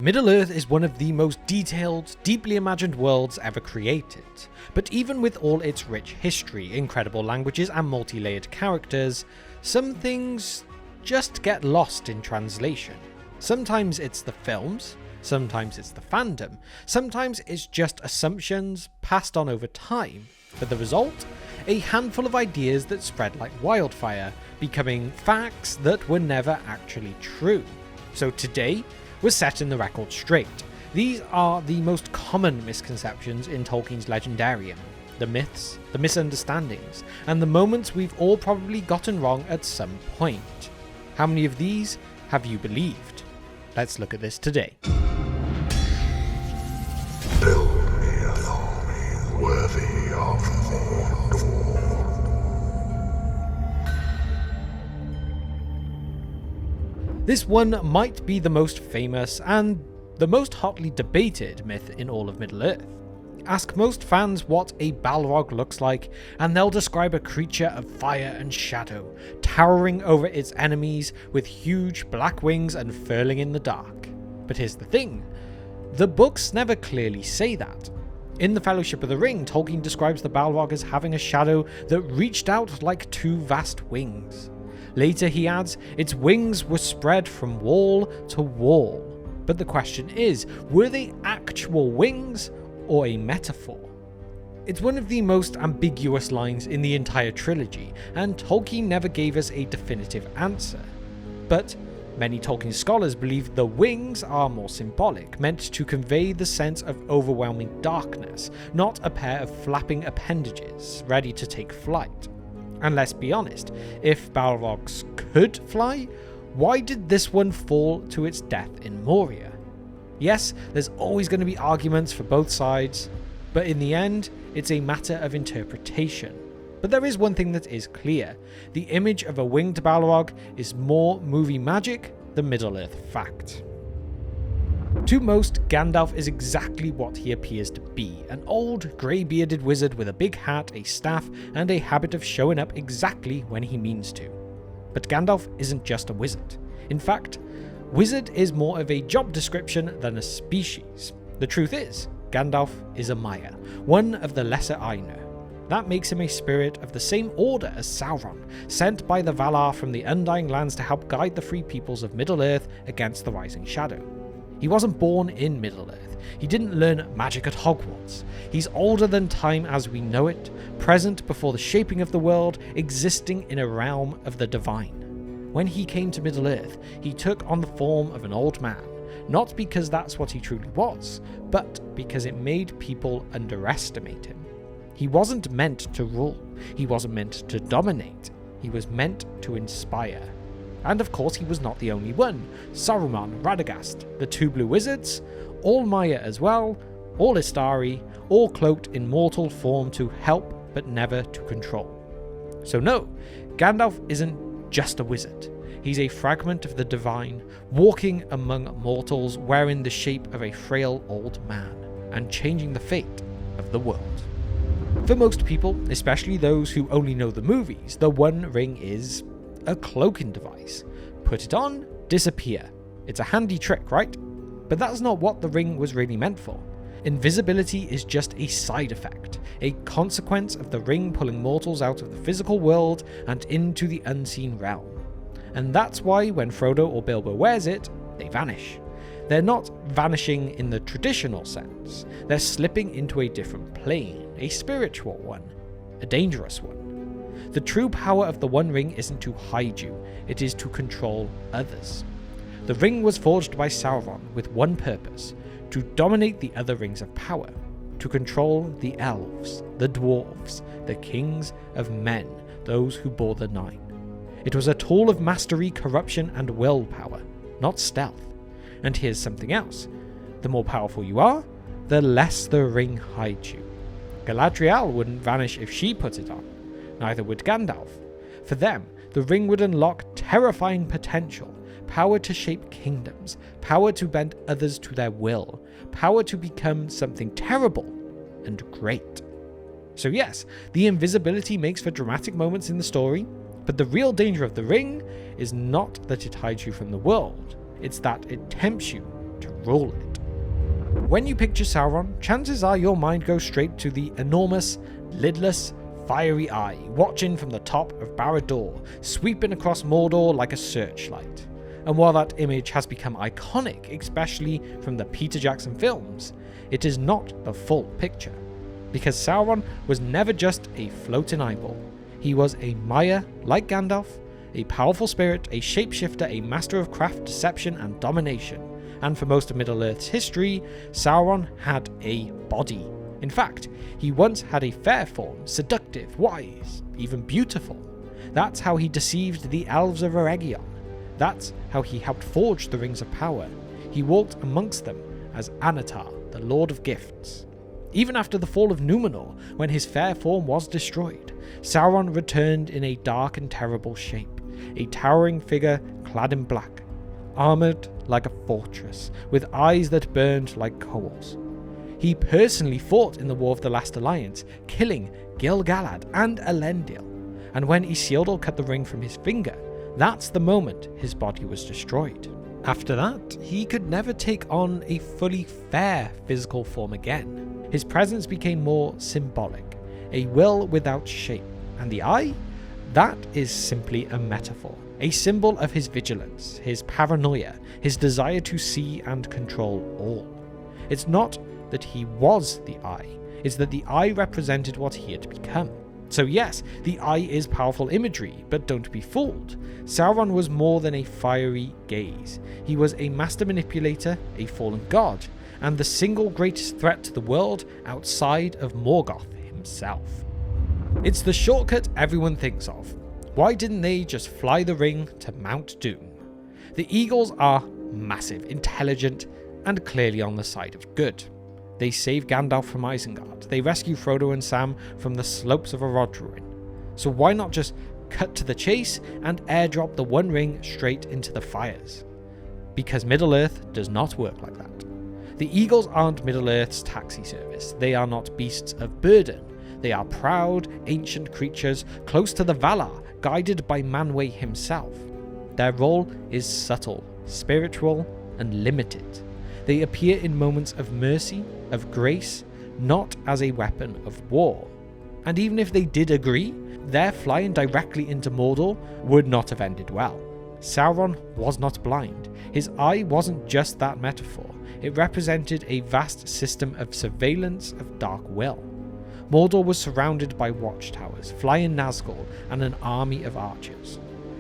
Middle-earth is one of the most detailed, deeply imagined worlds ever created, but even with all its rich history, incredible languages and multi-layered characters, some things just get lost in translation. Sometimes it's the films, sometimes it's the fandom, sometimes it's just assumptions passed on over time, but the result? A handful of ideas that spread like wildfire, becoming facts that were never actually true. So today, we're setting the record straight. These are the most common misconceptions in Tolkien's legendarium, the myths, the misunderstandings, and the moments we've all probably gotten wrong at some point. How many of these have you believed? Let's look at this today. Build me an army worthy of Mordor. This one might be the most famous and the most hotly debated myth in all of Middle-earth. Ask most fans what a Balrog looks like, and they'll describe a creature of fire and shadow, towering over its enemies with huge black wings and furling in the dark. But here's the thing, the books never clearly say that. In The Fellowship of the Ring, Tolkien describes the Balrog as having a shadow that reached out like two vast wings. Later he adds, its wings were spread from wall to wall. But the question is, were they actual wings or a metaphor? It's one of the most ambiguous lines in the entire trilogy, and Tolkien never gave us a definitive answer. But many Tolkien scholars believe the wings are more symbolic, meant to convey the sense of overwhelming darkness, not a pair of flapping appendages ready to take flight. And let's be honest, if Balrogs could fly, why did this one fall to its death in Moria? Yes, there's always going to be arguments for both sides, but in the end, it's a matter of interpretation. But there is one thing that is clear, the image of a winged Balrog is more movie magic than Middle-earth fact. To most, Gandalf is exactly what he appears to be, an old, grey-bearded wizard with a big hat, a staff, and a habit of showing up exactly when he means to. But Gandalf isn't just a wizard. In fact, wizard is more of a job description than a species. The truth is, Gandalf is a Maya, one of the Lesser Ainur. That makes him a spirit of the same order as Sauron, sent by the Valar from the Undying Lands to help guide the free peoples of Middle-earth against the Rising Shadow. He wasn't born in Middle-earth. He didn't learn magic at Hogwarts. He's older than time as we know it, present before the shaping of the world, existing in a realm of the divine. When he came to Middle-earth, he took on the form of an old man, not because that's what he truly was, but because it made people underestimate him. He wasn't meant to rule. He wasn't meant to dominate. He was meant to inspire. And of course he was not the only one. Saruman, Radagast, the two blue wizards, all Maya as well, all Istari, all cloaked in mortal form to help but never to control. So no, Gandalf isn't just a wizard. He's a fragment of the divine, walking among mortals wearing the shape of a frail old man, and changing the fate of the world. For most people, especially those who only know the movies, the One Ring is a cloaking device. Put it on, disappear. It's a handy trick, right? But that's not what the ring was really meant for. Invisibility is just a side effect, a consequence of the ring pulling mortals out of the physical world and into the unseen realm. And that's why when Frodo or Bilbo wears it, they vanish. They're not vanishing in the traditional sense. They're slipping into a different plane, a spiritual one, a dangerous one. The true power of the One Ring isn't to hide you, it is to control others. The ring was forged by Sauron with one purpose, to dominate the other rings of power, to control the Elves, the Dwarves, the kings of men, those who bore the Nine. It was a tool of mastery, corruption, and willpower, not stealth. And here's something else. The more powerful you are, the less the ring hides you. Galadriel wouldn't vanish if she put it on. Neither would Gandalf. For them, the ring would unlock terrifying potential, power to shape kingdoms, power to bend others to their will, power to become something terrible and great. So yes, the invisibility makes for dramatic moments in the story, but the real danger of the ring is not that it hides you from the world, it's that it tempts you to rule it. When you picture Sauron, chances are your mind goes straight to the enormous, lidless, fiery eye watching from the top of Barad-dûr, sweeping across Mordor like a searchlight. And while that image has become iconic, especially from the Peter Jackson films, it is not the full picture. Because Sauron was never just a floating eyeball. He was a Maya like Gandalf, a powerful spirit, a shapeshifter, a master of craft, deception, and domination. And for most of Middle-earth's history, Sauron had a body. In fact, he once had a fair form, seductive, wise, even beautiful. That's how he deceived the Elves of Eregion. That's how he helped forge the Rings of Power. He walked amongst them as Anatar, the Lord of Gifts. Even after the fall of Numenor, when his fair form was destroyed, Sauron returned in a dark and terrible shape, a towering figure clad in black, armoured like a fortress, with eyes that burned like coals. He personally fought in the War of the Last Alliance, killing Gil-galad and Elendil, and when Isildur cut the ring from his finger, that's the moment his body was destroyed. After that, he could never take on a fully fair physical form again. His presence became more symbolic, a will without shape, and the eye? That is simply a metaphor, a symbol of his vigilance, his paranoia, his desire to see and control all. It's not that he was the eye, it's that the eye represented what he had become. So yes, the eye is powerful imagery, but don't be fooled. Sauron was more than a fiery gaze. He was a master manipulator, a fallen god, and the single greatest threat to the world outside of Morgoth himself. It's the shortcut everyone thinks of. Why didn't they just fly the ring to Mount Doom? The Eagles are massive, intelligent, and clearly on the side of good. They save Gandalf from Isengard. They rescue Frodo and Sam from the slopes of Orodruin. So why not just cut to the chase and airdrop the One Ring straight into the fires? Because Middle-earth does not work like that. The Eagles aren't Middle-earth's taxi service. They are not beasts of burden. They are proud, ancient creatures close to the Valar, guided by Manwë himself. Their role is subtle, spiritual, and limited. They appear in moments of mercy, of grace, not as a weapon of war. And even if they did agree, their flying directly into Mordor would not have ended well. Sauron was not blind. His eye wasn't just that metaphor. It represented a vast system of surveillance of dark will. Mordor was surrounded by watchtowers, flying Nazgul, and an army of archers.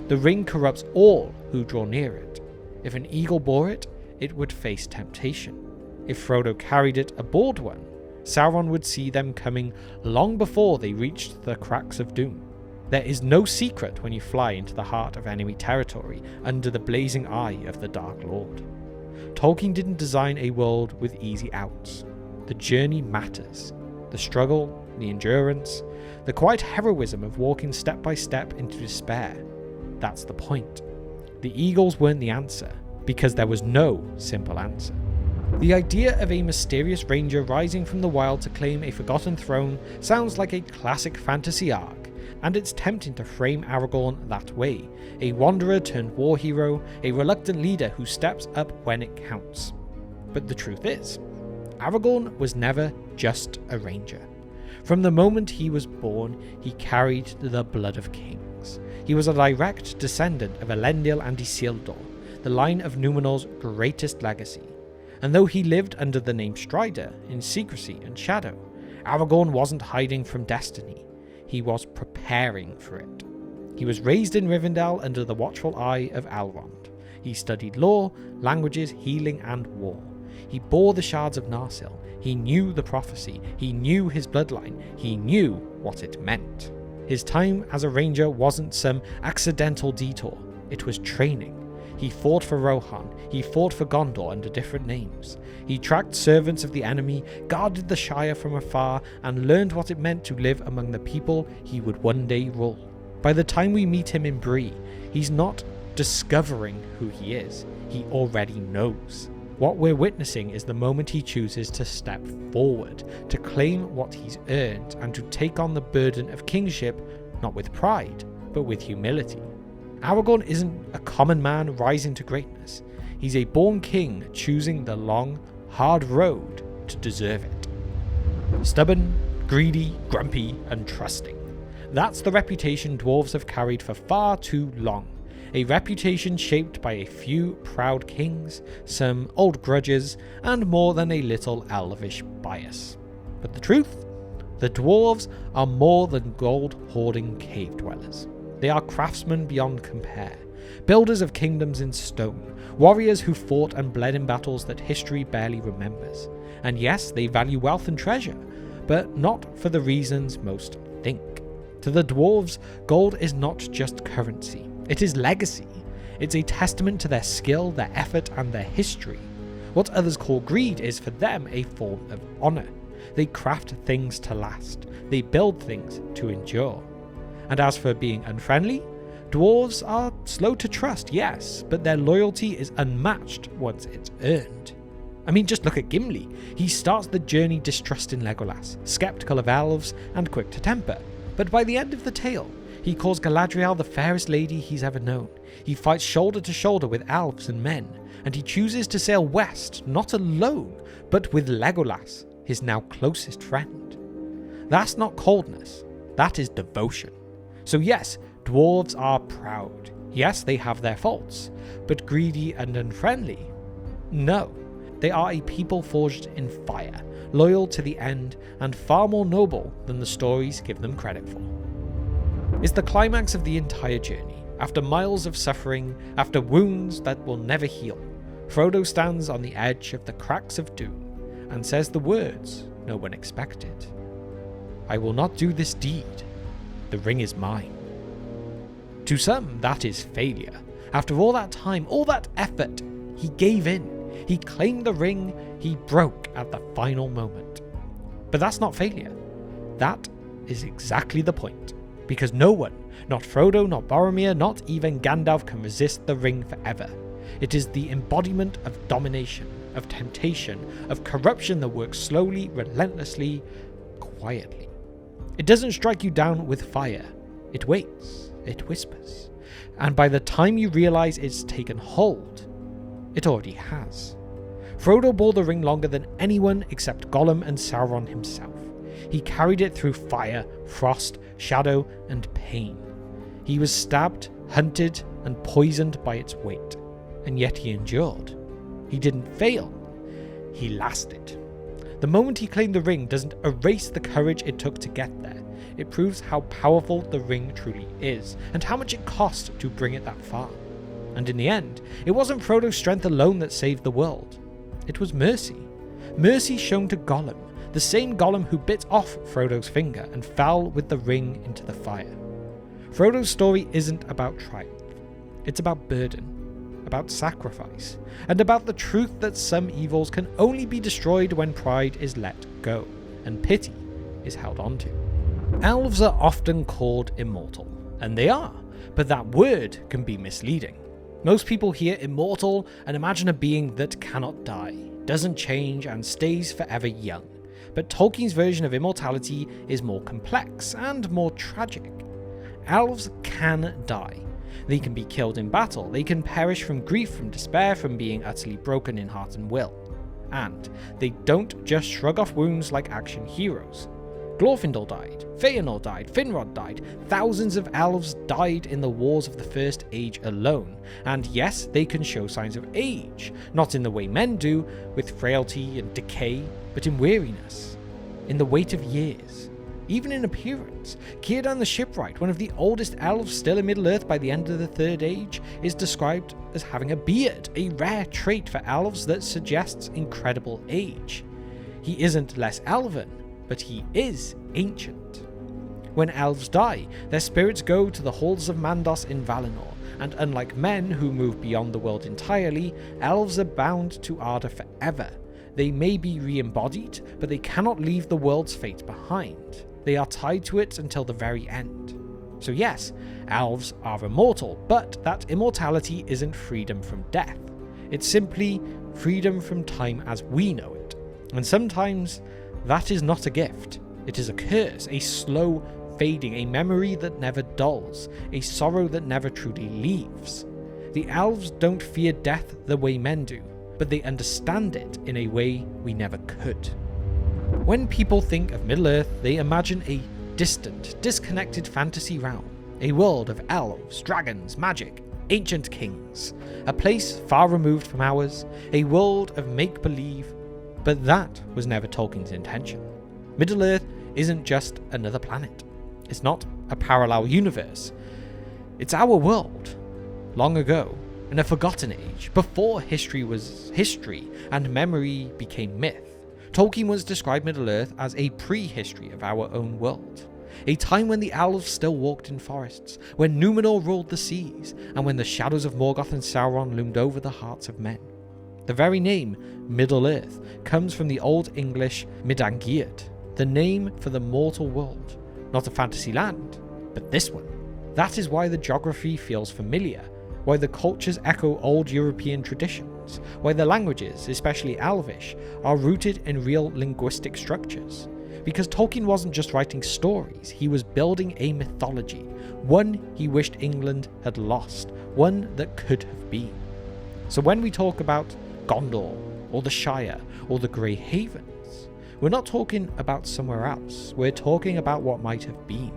The ring corrupts all who draw near it. If an eagle bore it, it would face temptation. If Frodo carried it aboard one, Sauron would see them coming long before they reached the cracks of doom. There is no secret when you fly into the heart of enemy territory under the blazing eye of the Dark Lord. Tolkien didn't design a world with easy outs. The journey matters. The struggle, the endurance, the quiet heroism of walking step by step into despair. That's the point. The Eagles weren't the answer, because there was no simple answer. The idea of a mysterious ranger rising from the wild to claim a forgotten throne sounds like a classic fantasy arc, and it's tempting to frame Aragorn that way, a wanderer turned war hero, a reluctant leader who steps up when it counts. But the truth is, Aragorn was never just a ranger. From the moment he was born, he carried the blood of kings. He was a direct descendant of Elendil and Isildur, the line of Numenor's greatest legacy. And though he lived under the name Strider in secrecy and shadow, Aragorn wasn't hiding from destiny. He was preparing for it. He was raised in Rivendell under the watchful eye of Elrond. He studied law, languages, healing, and war. He bore the shards of Narsil. He knew the prophecy. He knew his bloodline. He knew what it meant. His time as a ranger wasn't some accidental detour. It was training. He fought for Rohan. He fought for Gondor under different names. He tracked servants of the enemy, guarded the Shire from afar, and learned what it meant to live among the people he would one day rule. By the time we meet him in Bree, he's not discovering who he is. He already knows. What we're witnessing is the moment he chooses to step forward, to claim what he's earned, and to take on the burden of kingship, not with pride, but with humility. Aragorn isn't a common man rising to greatness. he's a born king choosing the long, hard road to deserve it. Stubborn, greedy, grumpy, and trusting. That's the reputation dwarves have carried for far too long. A reputation shaped by a few proud kings, some old grudges, and more than a little elvish bias. But the truth? The dwarves are more than gold-hoarding cave dwellers. They are craftsmen beyond compare, builders of kingdoms in stone, warriors who fought and bled in battles that history barely remembers. And yes, they value wealth and treasure, but not for the reasons most think. To the dwarves, gold is not just currency, it is legacy. It's a testament to their skill, their effort, and their history. What others call greed is for them a form of honor. They craft things to last, they build things to endure. And as for being unfriendly, dwarves are slow to trust, yes, but their loyalty is unmatched once it's earned. I mean, just look at Gimli. He starts the journey distrusting Legolas, skeptical of elves, and quick to temper. But by the end of the tale, he calls Galadriel the fairest lady he's ever known. He fights shoulder to shoulder with elves and men, and he chooses to sail west, not alone, but with Legolas, his now closest friend. That's not coldness, that is devotion. So yes, dwarves are proud. Yes, they have their faults, but greedy and unfriendly? No, they are a people forged in fire, loyal to the end, and far more noble than the stories give them credit for. It's the climax of the entire journey. After miles of suffering, after wounds that will never heal, Frodo stands on the edge of the cracks of doom and says the words no one expected. I will not do this deed. The ring is mine. To some, that is failure. After all that time, all that effort, he gave in. He claimed the ring, he broke at the final moment. But that's not failure. That is exactly the point. Because no one, not Frodo, not Boromir, not even Gandalf, can resist the ring forever. It is the embodiment of domination, of temptation, of corruption that works slowly, relentlessly, quietly. It doesn't strike you down with fire. It waits, it whispers. And by the time you realize it's taken hold, it already has. Frodo bore the ring longer than anyone except Gollum and Sauron himself. He carried it through fire, frost, shadow, and pain. He was stabbed, hunted, and poisoned by its weight, and yet he endured. He didn't fail. He lasted. The moment he claimed the ring doesn't erase the courage it took to get there. It proves how powerful the ring truly is, and how much it cost to bring it that far. And in the end, it wasn't Frodo's strength alone that saved the world. It was mercy. Mercy shown to Gollum, the same Gollum who bit off Frodo's finger and fell with the ring into the fire. Frodo's story isn't about triumph. It's about burden, about sacrifice, and about the truth that some evils can only be destroyed when pride is let go, and pity is held onto. Elves are often called immortal, and they are, but that word can be misleading. Most people hear immortal and imagine a being that cannot die, doesn't change, and stays forever young. But Tolkien's version of immortality is more complex and more tragic. Elves can die. They can be killed in battle, they can perish from grief, from despair, from being utterly broken in heart and will. And they don't just shrug off wounds like action heroes. Glorfindel died, Feanor died, Finrod died, thousands of elves died in the wars of the First Age alone, and yes, they can show signs of age, not in the way men do, with frailty and decay, but in weariness, in the weight of years, even in appearance. Círdan the Shipwright, one of the oldest elves still in Middle-earth by the end of the Third Age, is described as having a beard, a rare trait for elves that suggests incredible age. He isn't less elven, but he is ancient. When elves die, their spirits go to the halls of Mandos in Valinor, and unlike men who move beyond the world entirely, elves are bound to Arda forever. They may be re-embodied, but they cannot leave the world's fate behind. They are tied to it until the very end. So yes, elves are immortal, but that immortality isn't freedom from death. It's simply freedom from time as we know it. And sometimes that is not a gift. It is a curse, a slow fading, a memory that never dulls, a sorrow that never truly leaves. The elves don't fear death the way men do, but they understand it in a way we never could. When people think of Middle-earth, they imagine a distant, disconnected fantasy realm, a world of elves, dragons, magic, ancient kings, a place far removed from ours, a world of make-believe, but that was never Tolkien's intention. Middle-earth isn't just another planet. It's not a parallel universe. It's our world. Long ago, in a forgotten age, before history was history and memory became myth, Tolkien once described Middle-earth as a prehistory of our own world. A time when the elves still walked in forests, when Númenor ruled the seas, and when the shadows of Morgoth and Sauron loomed over the hearts of men. The very name, Middle-earth, comes from the Old English Midangiad, the name for the mortal world. Not a fantasy land, but this one. That is why the geography feels familiar, why the cultures echo old European traditions, why the languages, especially Elvish, are rooted in real linguistic structures. Because Tolkien wasn't just writing stories, he was building a mythology, one he wished England had lost, one that could have been. So when we talk about Gondor, or the Shire, or the Grey Havens, we're not talking about somewhere else, we're talking about what might have been,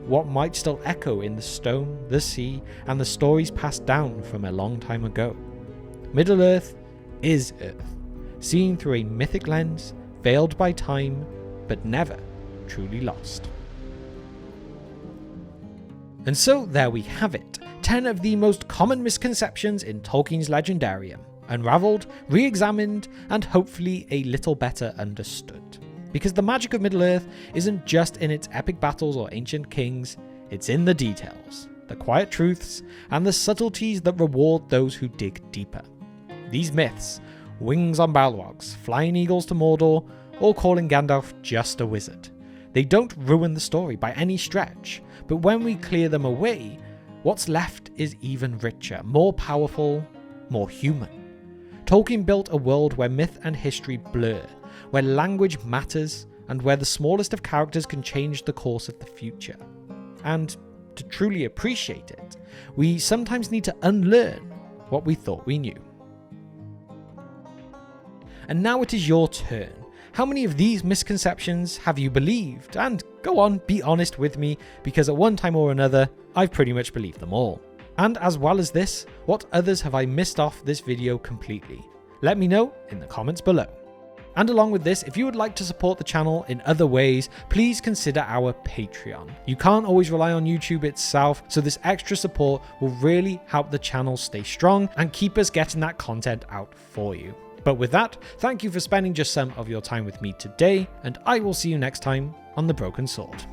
what might still echo in the stone, the sea, and the stories passed down from a long time ago. Middle-earth is Earth, seen through a mythic lens, veiled by time, but never truly lost. And so there we have it, 10 of the most common misconceptions in Tolkien's legendarium, unravelled, re-examined, and hopefully a little better understood. Because the magic of Middle-earth isn't just in its epic battles or ancient kings, it's in the details, the quiet truths, and the subtleties that reward those who dig deeper. These myths, wings on Balrogs, flying eagles to Mordor, or calling Gandalf just a wizard. They don't ruin the story by any stretch, but when we clear them away, what's left is even richer, more powerful, more human. Tolkien built a world where myth and history blur, where language matters, and where the smallest of characters can change the course of the future. And to truly appreciate it, we sometimes need to unlearn what we thought we knew. And now it is your turn. How many of these misconceptions have you believed? And go on, be honest with me, because at one time or another, I've pretty much believed them all. And as well as this, what others have I missed off this video completely? Let me know in the comments below. And along with this, if you would like to support the channel in other ways, please consider our Patreon. You can't always rely on YouTube itself, so this extra support will really help the channel stay strong and keep us getting that content out for you. But with that, thank you for spending just some of your time with me today, and I will see you next time on The Broken Sword.